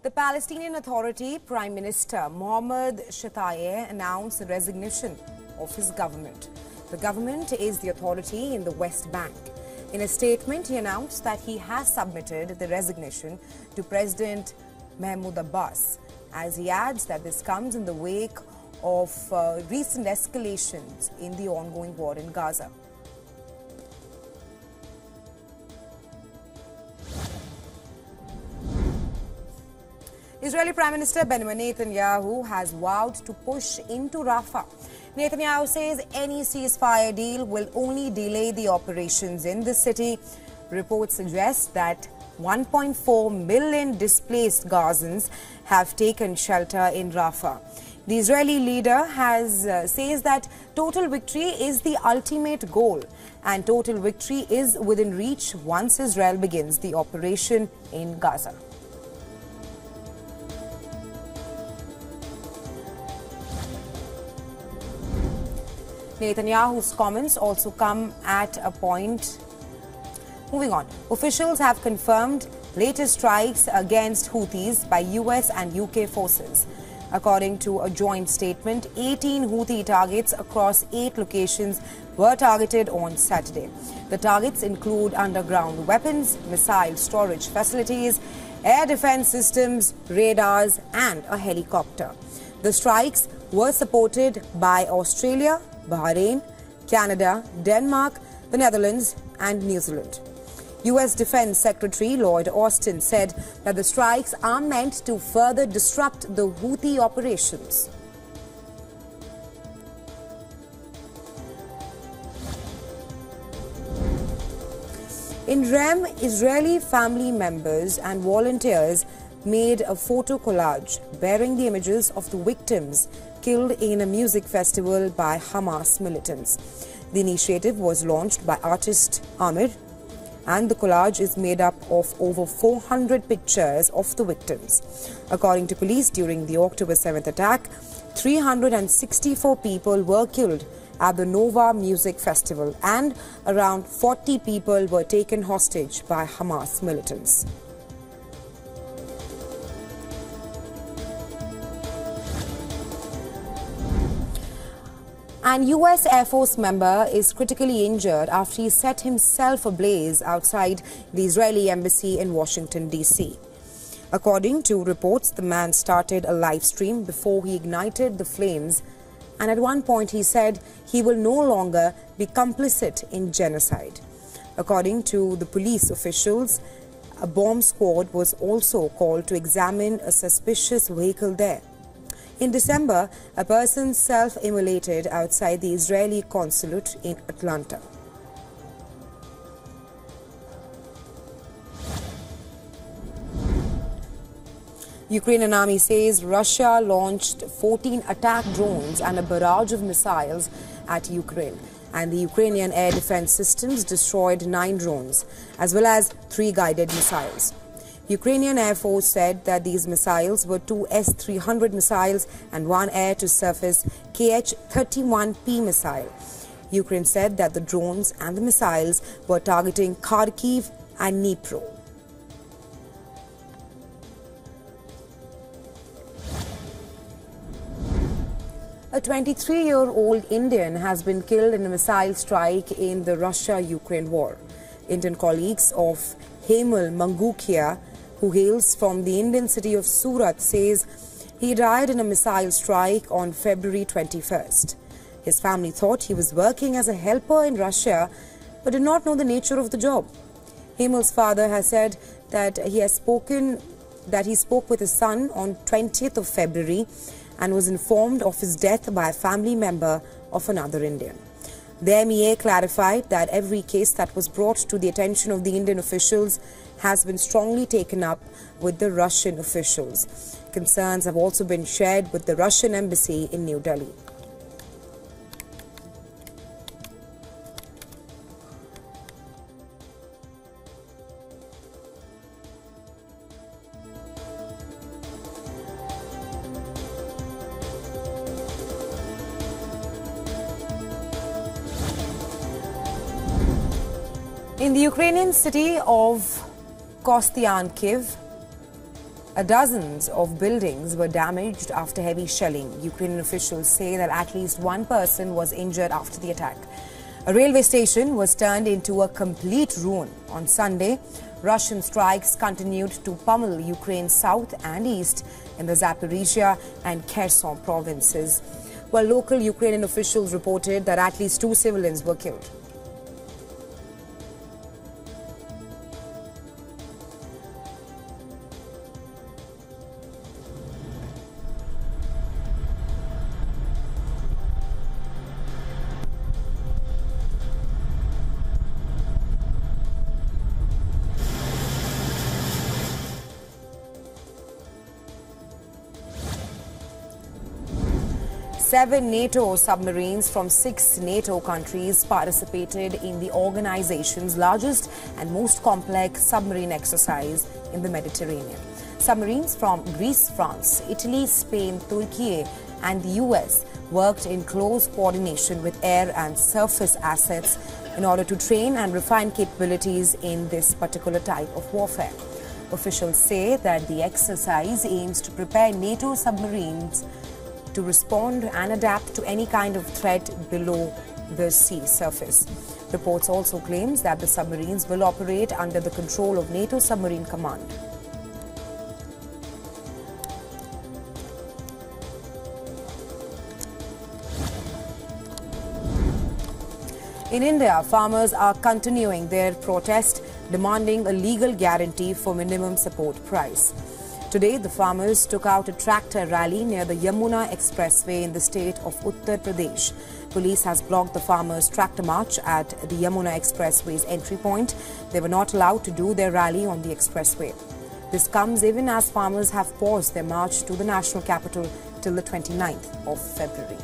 The Palestinian Authority Prime Minister Mohammad Shtayyeh announced the resignation of his government. The government is the authority in the West Bank. In a statement, he announced that he has submitted the resignation to President Mahmoud Abbas, as he adds that this comes in the wake of recent escalations in the ongoing war in Gaza. Israeli Prime Minister Benjamin Netanyahu has vowed to push into Rafah. Netanyahu says any ceasefire deal will only delay the operations in the city. Reports suggest that 1.4 million displaced Gazans have taken shelter in Rafah. The Israeli leader says that total victory is the ultimate goal, and total victory is within reach once Israel begins the operation in Gaza. Netanyahu's comments also come at a point. Moving on, officials have confirmed latest strikes against Houthis by US and UK forces. According to a joint statement, 18 Houthi targets across 8 locations were targeted on Saturday. The targets include underground weapons, missile storage facilities, air defense systems, radars, and a helicopter. The strikes were supported by Australia, Bahrain, Canada, Denmark, the Netherlands, and New Zealand. U.S. Defense Secretary Lloyd Austin said that the strikes are meant to further disrupt the Houthi operations. In Rem, Israeli family members and volunteers made a photo collage bearing the images of the victims killed in a music festival by Hamas militants. The initiative was launched by artist Amir, and the collage is made up of over 400 pictures of the victims. According to police, during the October 7th attack, 364 people were killed at the Nova Music Festival, and around 40 people were taken hostage by Hamas militants. An US Air Force member is critically injured after he set himself ablaze outside the Israeli embassy in Washington, D.C. According to reports, the man started a live stream before he ignited the flames, and at one point he said he will no longer be complicit in genocide. According to the police officials, a bomb squad was also called to examine a suspicious vehicle there. In December, a person self-immolated outside the Israeli consulate in Atlanta. Ukrainian army says Russia launched 14 attack drones and a barrage of missiles at Ukraine, and the Ukrainian air defense systems destroyed 9 drones as well as 3 guided missiles. Ukrainian Air Force said that these missiles were 2 S-300 missiles and 1 air-to-surface Kh-31P missile. Ukraine said that the drones and the missiles were targeting Kharkiv and Dnipro. A 23-year-old Indian has been killed in a missile strike in the Russia-Ukraine war. Indian colleagues of Hemal Mangukia, who hails from the Indian city of Surat, says he died in a missile strike on February 21st. His family thought he was working as a helper in Russia but did not know the nature of the job. Hemal's father has said that he spoke with his son on 20th of February and was informed of his death by a family member of another Indian. The MEA clarified that every case that was brought to the attention of the Indian officials has been strongly taken up with the Russian officials. Concerns have also been shared with the Russian embassy in New Delhi. In the Ukrainian city of Kostiankiv, Dozens of buildings were damaged after heavy shelling. Ukrainian officials say that at least one person was injured after the attack. A railway station was turned into a complete ruin on Sunday. Russian strikes continued to pummel Ukraine's south and east in the Zaporizhia and Kherson provinces, while local Ukrainian officials reported that at least 2 civilians were killed. Seven NATO submarines from 6 NATO countries participated in the organization's largest and most complex submarine exercise in the Mediterranean. Submarines from Greece, France, Italy, Spain, Turkey and the US worked in close coordination with air and surface assets in order to train and refine capabilities in this particular type of warfare. Officials say that the exercise aims to prepare NATO submarines to respond and adapt to any kind of threat below the sea surface. Reports also claims that the submarines will operate under the control of NATO Submarine Command. In India, farmers are continuing their protest, demanding a legal guarantee for minimum support price. Today, the farmers took out a tractor rally near the Yamuna Expressway in the state of Uttar Pradesh. Police has blocked the farmers' tractor march at the Yamuna Expressway's entry point. They were not allowed to do their rally on the expressway. This comes even as farmers have paused their march to the national capital till the 29th of February.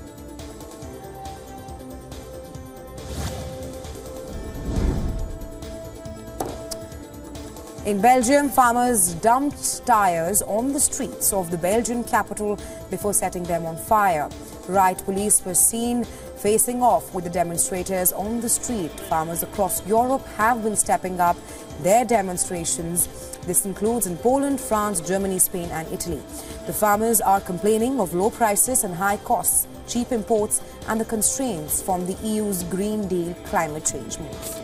In Belgium, farmers dumped tires on the streets of the Belgian capital before setting them on fire. Riot police were seen facing off with the demonstrators on the street. Farmers across Europe have been stepping up their demonstrations. This includes in Poland, France, Germany, Spain and Italy. The farmers are complaining of low prices and high costs, cheap imports and the constraints from the EU's Green Deal climate change moves.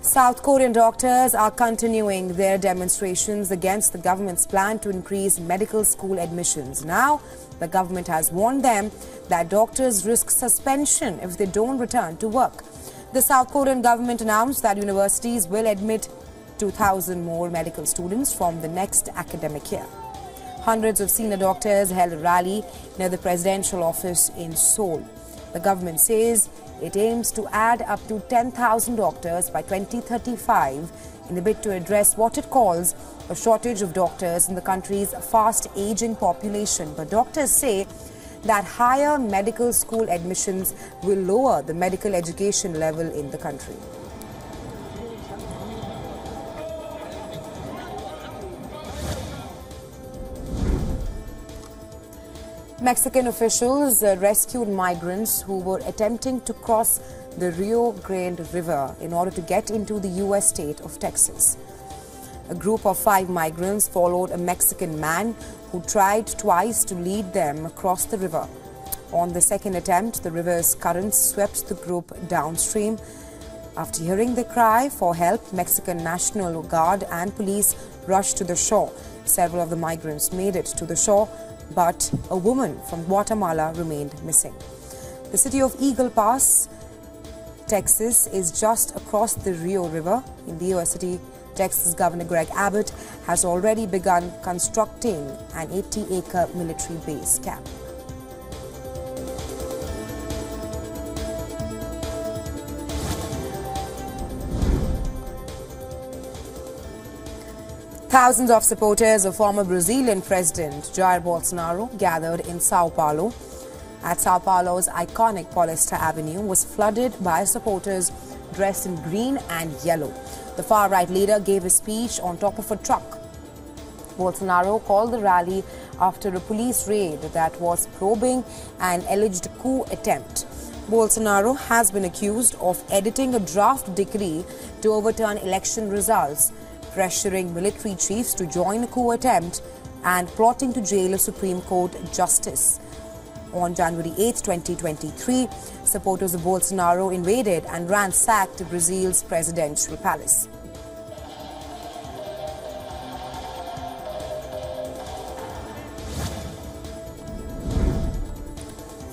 South Korean doctors are continuing their demonstrations against the government's plan to increase medical school admissions. Now, the government has warned them that doctors risk suspension if they don't return to work. The South Korean government announced that universities will admit 2,000 more medical students from the next academic year. Hundreds of senior doctors held a rally near the presidential office in Seoul. The government says it aims to add up to 10,000 doctors by 2035 in a bid to address what it calls a shortage of doctors in the country's fast-aging population. But doctors say that higher medical school admissions will lower the medical education level in the country. Mexican officials rescued migrants who were attempting to cross the Rio Grande River in order to get into the U.S. state of Texas. A group of 5 migrants followed a Mexican man who tried twice to lead them across the river. On the second attempt, the river's currents swept the group downstream. After hearing the cry for help, Mexican National Guard and police rushed to the shore. Several of the migrants made it to the shore, but a woman from Guatemala remained missing. The city of Eagle Pass, Texas, is just across the Rio River. In the U.S. city, Texas Governor Greg Abbott has already begun constructing an 80-acre military base camp. Thousands of supporters of former Brazilian President Jair Bolsonaro gathered in Sao Paulo. At Sao Paulo's iconic Paulista Avenue was flooded by supporters dressed in green and yellow. The far-right leader gave a speech on top of a truck. Bolsonaro called the rally after a police raid that was probing an alleged coup attempt. Bolsonaro has been accused of editing a draft decree to overturn election results, pressuring military chiefs to join a coup attempt and plotting to jail a Supreme Court justice. On January 8, 2023, supporters of Bolsonaro invaded and ransacked Brazil's presidential palace.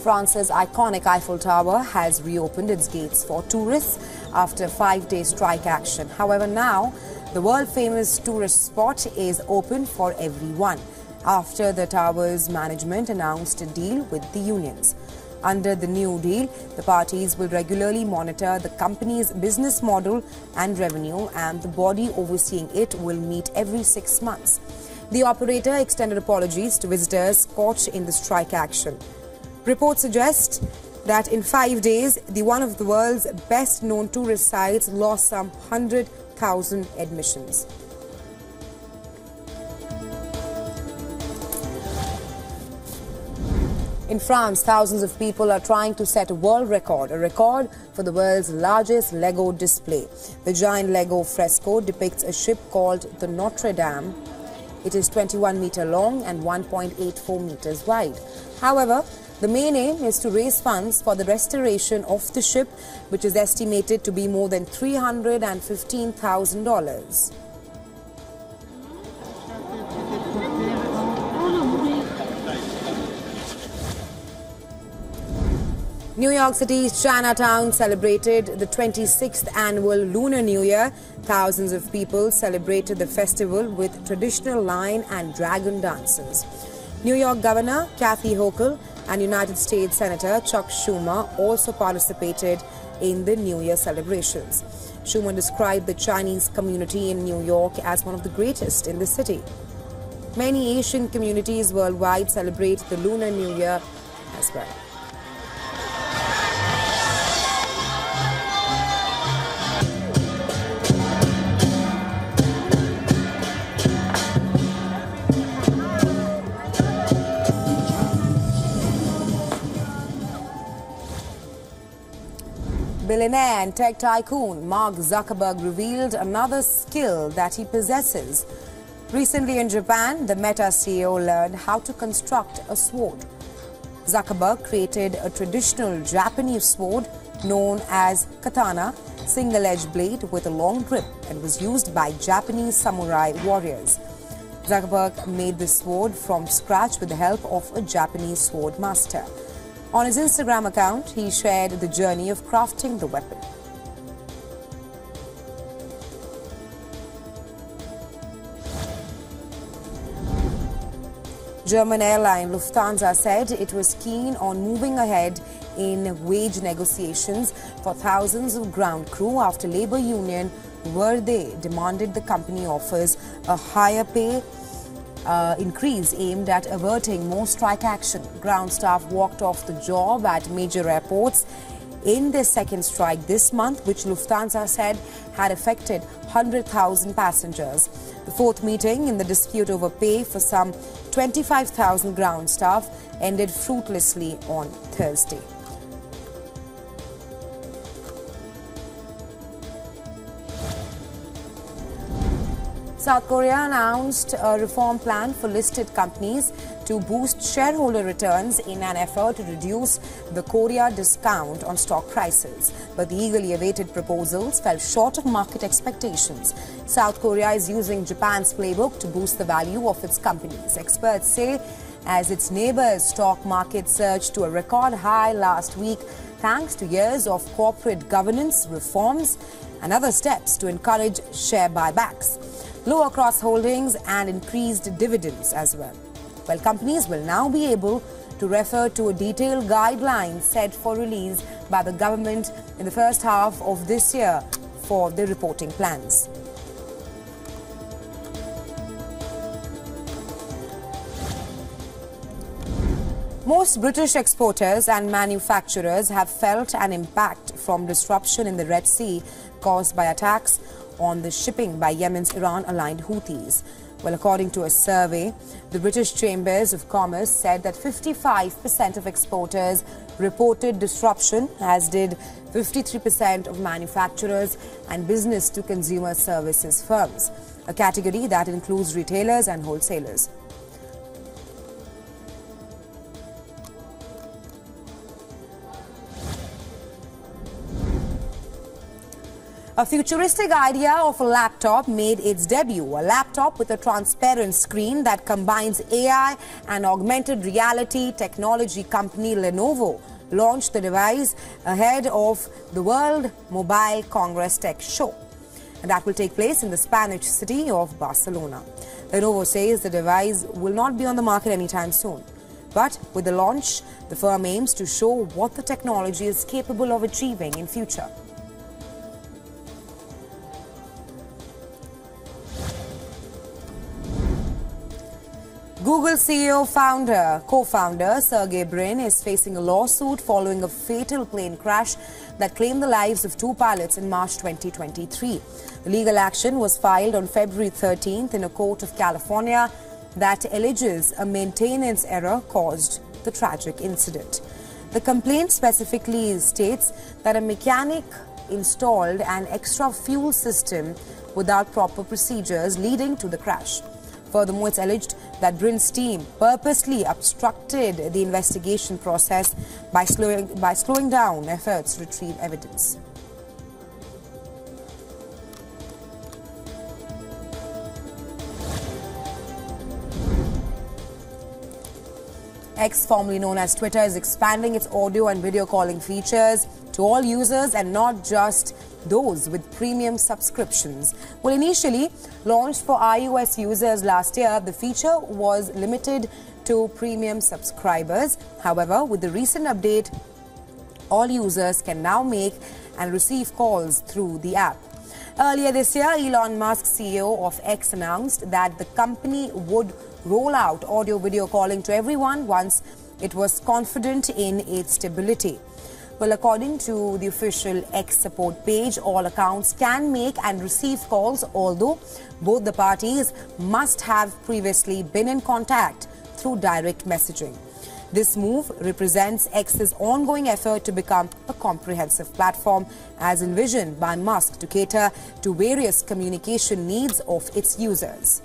France's iconic Eiffel Tower has reopened its gates for tourists after a 5-day strike action. However, now the world-famous tourist spot is open for everyone after the tower's management announced a deal with the unions. Under the new deal, the parties will regularly monitor the company's business model and revenue, and the body overseeing it will meet every 6 months. The operator extended apologies to visitors caught in the strike action. Reports suggest that in 5 days, one of the world's best-known tourist sites lost some 100,000 admissions. In France, thousands of people are trying to set a world record, a record for the world's largest Lego display. The giant Lego fresco depicts a ship called the Notre Dame. It is 21 meters long and 1.84 meters wide. However, the main aim is to raise funds for the restoration of the ship, which is estimated to be more than $315,000. New York City's Chinatown celebrated the 26th annual Lunar New Year. Thousands of people celebrated the festival with traditional lion and dragon dances. New York Governor Kathy Hochul and United States Senator Chuck Schumer also participated in the New Year celebrations. Schumer described the Chinese community in New York as one of the greatest in the city. Many Asian communities worldwide celebrate the Lunar New Year as well. Billionaire and tech tycoon Mark Zuckerberg revealed another skill that he possesses. Recently in Japan, the Meta CEO learned how to construct a sword. Zuckerberg created a traditional Japanese sword known as katana, single-edged blade with a long grip, and was used by Japanese samurai warriors. Zuckerberg made the sword from scratch with the help of a Japanese sword master. On his Instagram account, he shared the journey of crafting the weapon. German airline Lufthansa said it was keen on moving ahead in wage negotiations for thousands of ground crew after labor union Verdi demanded the company offers a higher pay increase aimed at averting more strike action. Ground staff walked off the job at major airports in their second strike this month, which Lufthansa said had affected 100,000 passengers. The fourth meeting in the dispute over pay for some 25,000 ground staff ended fruitlessly on Thursday. South Korea announced a reform plan for listed companies to boost shareholder returns in an effort to reduce the Korea discount on stock prices. But the eagerly awaited proposals fell short of market expectations. South Korea is using Japan's playbook to boost the value of its companies. Experts say as its neighbor's stock market surged to a record high last week thanks to years of corporate governance reforms and other steps to encourage share buybacks, lower cross-holdings and increased dividends as well. Well, companies will now be able to refer to a detailed guideline set for release by the government in the first half of this year for the reporting plans. Most British exporters and manufacturers have felt an impact from disruption in the Red Sea caused by attacks on the shipping by Yemen's Iran-aligned Houthis. Well, according to a survey, the British Chambers of Commerce said that 55% of exporters reported disruption, as did 53% of manufacturers and business-to-consumer services firms, a category that includes retailers and wholesalers. A futuristic idea of a laptop made its debut, a laptop with a transparent screen that combines AI and augmented reality. Technology company Lenovo launched the device ahead of the World Mobile Congress Tech Show, and that will take place in the Spanish city of Barcelona. Lenovo says the device will not be on the market anytime soon. But with the launch, the firm aims to show what the technology is capable of achieving in future. Google co-founder Sergey Brin is facing a lawsuit following a fatal plane crash that claimed the lives of 2 pilots in March 2023. The legal action was filed on February 13th in a court of California that alleges a maintenance error caused the tragic incident. The complaint specifically states that a mechanic installed an extra fuel system without proper procedures, leading to the crash. Furthermore, it's alleged that Brin's team purposely obstructed the investigation process by slowing down efforts to retrieve evidence. X, formerly known as Twitter, is expanding its audio and video calling features to all users and not just those with premium subscriptions. Well, initially launched for iOS users last year, the feature was limited to premium subscribers. However, with the recent update, all users can now make and receive calls through the app. Earlier this year, Elon Musk, CEO of X, announced that the company would roll out audio-video calling to everyone once it was confident in its stability. Well, according to the official X support page, all accounts can make and receive calls, although both the parties must have previously been in contact through direct messaging. This move represents X's ongoing effort to become a comprehensive platform, as envisioned by Musk, to cater to various communication needs of its users.